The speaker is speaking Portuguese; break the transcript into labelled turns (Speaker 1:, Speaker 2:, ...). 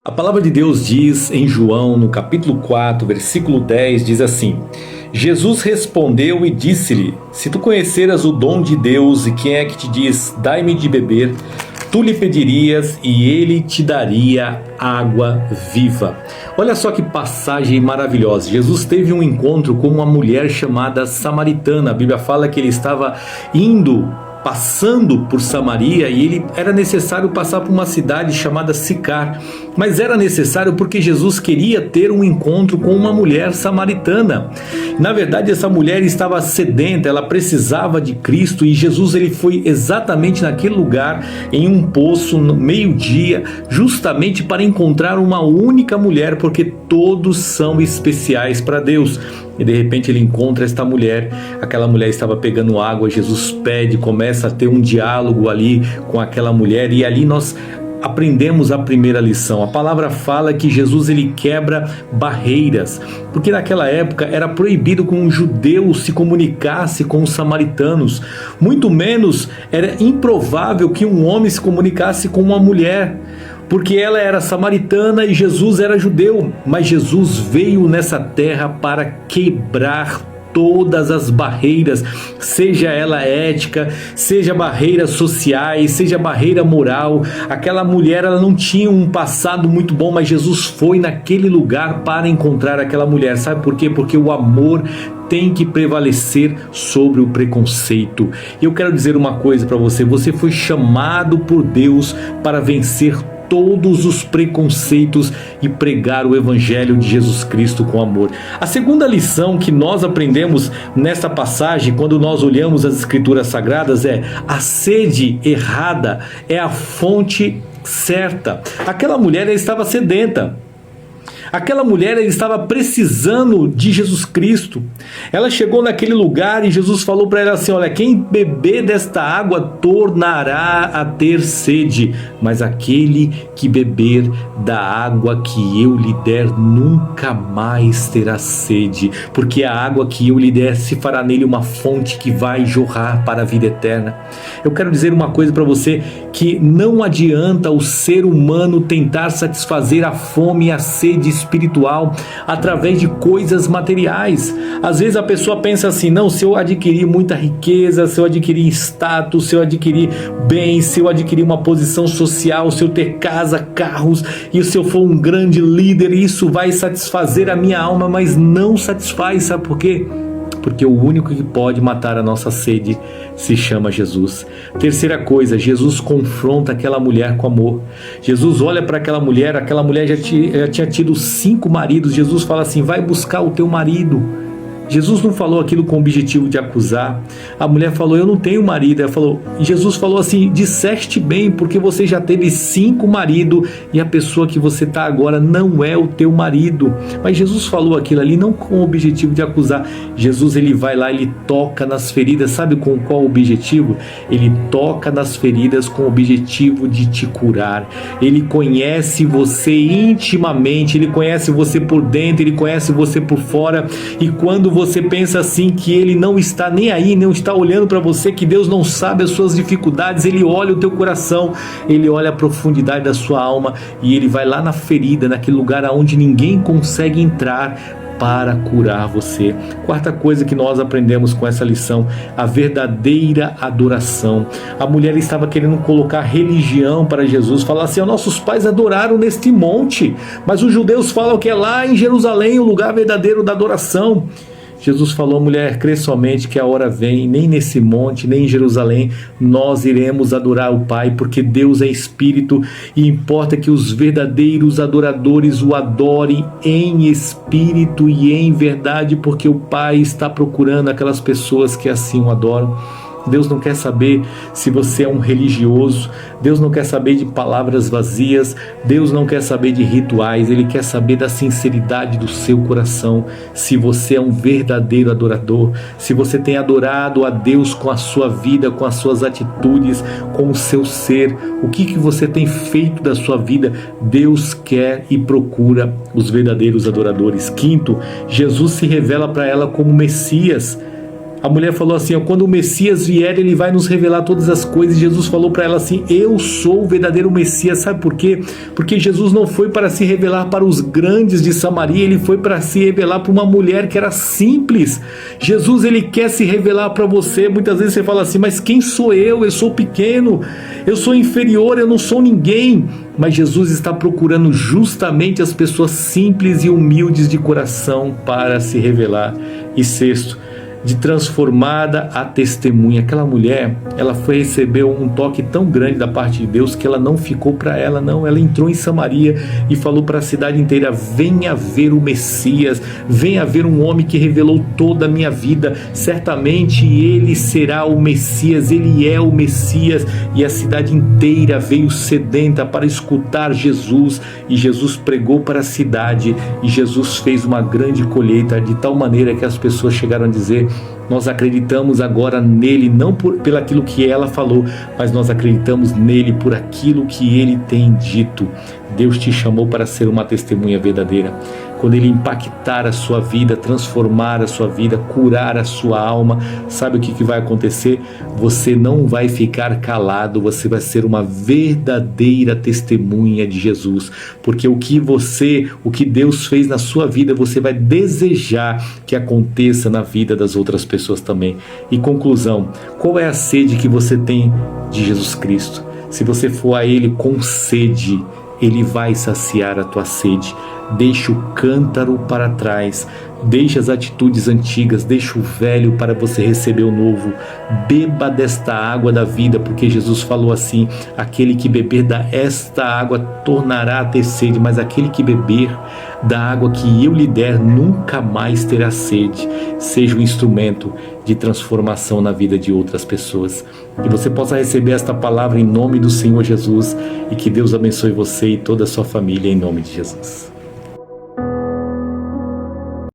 Speaker 1: A palavra de Deus diz em João, no capítulo 4, versículo 10, diz assim: Jesus respondeu e disse-lhe: Se tu conheceras o dom de Deus e quem é que te diz, dai-me de beber, tu lhe pedirias e ele te daria água viva. Olha só que passagem maravilhosa. Jesus teve um encontro com uma mulher chamada samaritana. A Bíblia fala que ele estava passando por Samaria e ele era necessário passar por uma cidade chamada Sicar, mas era necessário porque Jesus queria ter um encontro com uma mulher samaritana. Na verdade, essa mulher estava sedenta, ela precisava de Cristo, e Jesus ele foi exatamente naquele lugar, em um poço, no meio-dia, justamente para encontrar uma única mulher, porque todos são especiais para Deus. E de repente ele encontra esta mulher, aquela mulher estava pegando água, Jesus pede, começa a ter um diálogo ali com aquela mulher, e ali nós aprendemos a primeira lição. A palavra fala que Jesus ele quebra barreiras, porque naquela época era proibido que um judeu se comunicasse com os samaritanos, muito menos era improvável que um homem se comunicasse com uma mulher, porque ela era samaritana e Jesus era judeu. Mas Jesus veio nessa terra para quebrar todas as barreiras, seja ela ética, seja barreiras sociais, seja barreira moral. Aquela mulher ela não tinha um passado muito bom, mas Jesus foi naquele lugar para encontrar aquela mulher. Sabe por quê? Porque o amor tem que prevalecer sobre o preconceito. E eu quero dizer uma coisa para você: você foi chamado por Deus para vencer todos os preconceitos e pregar o evangelho de Jesus Cristo com amor. A segunda lição que nós aprendemos nesta passagem, quando nós olhamos as escrituras sagradas, é: a sede errada é a fonte certa. Aquela mulher ela estava sedenta. Aquela mulher ela estava precisando de Jesus Cristo. Ela chegou naquele lugar e Jesus falou para ela assim: olha, quem beber desta água tornará a ter sede, mas aquele que beber da água que eu lhe der nunca mais terá sede, porque a água que eu lhe der se fará nele uma fonte que vai jorrar para a vida eterna. Eu quero dizer uma coisa para você, que não adianta o ser humano tentar satisfazer a fome e a sede espiritual através de coisas materiais. Às vezes a pessoa pensa assim: não, se eu adquirir muita riqueza, se eu adquirir status, se eu adquirir bens, se eu adquirir uma posição social, se eu ter casa, carros, e se eu for um grande líder, isso vai satisfazer a minha alma. Mas não satisfaz. Sabe por quê? Porque o único que pode matar a nossa sede se chama Jesus. Terceira coisa, Jesus confronta aquela mulher com amor. Jesus olha para aquela mulher já tinha tido 5 maridos. Jesus fala assim: vai buscar o teu marido. Jesus não falou aquilo com o objetivo de acusar. A mulher falou: eu não tenho marido. Jesus falou assim: disseste bem, porque você já teve 5 maridos e a pessoa que você está agora não é o teu marido. Mas Jesus falou aquilo ali não com o objetivo de acusar. Jesus ele vai lá, ele toca nas feridas. Sabe com qual objetivo? Ele toca nas feridas com o objetivo de te curar. Ele conhece você intimamente, ele conhece você por dentro, ele conhece você por fora. E quando você pensa assim que ele não está nem aí, não está olhando para você, que Deus não sabe as suas dificuldades, ele olha o teu coração, ele olha a profundidade da sua alma e ele vai lá na ferida, naquele lugar onde ninguém consegue entrar, para curar você. Quarta coisa que nós aprendemos com essa lição: a verdadeira adoração. A mulher estava querendo colocar religião para Jesus, falar assim: nossos pais adoraram neste monte, mas os judeus falam que é lá em Jerusalém o lugar verdadeiro da adoração. Jesus falou: mulher, crê somente que a hora vem, nem nesse monte, nem em Jerusalém nós iremos adorar o Pai, porque Deus é Espírito e importa que os verdadeiros adoradores o adorem em espírito e em verdade, porque o Pai está procurando aquelas pessoas que assim o adoram. Deus não quer saber se você é um religioso, Deus não quer saber de palavras vazias, Deus não quer saber de rituais, Ele quer saber da sinceridade do seu coração, se você é um verdadeiro adorador, se você tem adorado a Deus com a sua vida, com as suas atitudes, com o seu ser, o que você tem feito da sua vida. Deus quer e procura os verdadeiros adoradores. Quinto, Jesus se revela para ela como Messias. A mulher falou assim, ó, quando o Messias vier, ele vai nos revelar todas as coisas. E Jesus falou para ela assim, eu sou o verdadeiro Messias. Sabe por quê? Porque Jesus não foi para se revelar para os grandes de Samaria, ele foi para se revelar para uma mulher que era simples. Jesus, ele quer se revelar para você. Muitas vezes você fala assim, mas quem sou eu? Eu sou pequeno, eu sou inferior, eu não sou ninguém. Mas Jesus está procurando justamente as pessoas simples e humildes de coração para se revelar. E sexto, de transformada a testemunha. Aquela mulher, ela foi receber um toque tão grande da parte de Deus que ela não ficou para ela, não. Ela entrou em Samaria e falou para a cidade inteira, venha ver o Messias, venha ver um homem que revelou toda a minha vida, certamente ele será o Messias, ele é o Messias. E a cidade inteira veio sedenta para escutar Jesus, e Jesus pregou para a cidade, e Jesus fez uma grande colheita, de tal maneira que as pessoas chegaram a dizer, nós acreditamos agora nele, não pelo aquilo que ela falou, mas nós acreditamos nele por aquilo que ele tem dito. Deus te chamou para ser uma testemunha verdadeira. Quando ele impactar a sua vida, transformar a sua vida, curar a sua alma, sabe o que vai acontecer? Você não vai ficar calado, você vai ser uma verdadeira testemunha de Jesus, porque o que Deus fez na sua vida, você vai desejar que aconteça na vida das outras pessoas também. E conclusão, qual é a sede que você tem de Jesus Cristo? Se você for a Ele com sede, Ele vai saciar a tua sede. Deixa o cântaro para trás, deixa as atitudes antigas, deixa o velho para você receber o novo. Beba desta água da vida, porque Jesus falou assim, aquele que beber desta água tornará a ter sede, mas aquele que beber da água que eu lhe der nunca mais terá sede. Seja um instrumento de transformação na vida de outras pessoas. Que você possa receber esta palavra em nome do Senhor Jesus, e que Deus abençoe você e toda a sua família em nome de Jesus.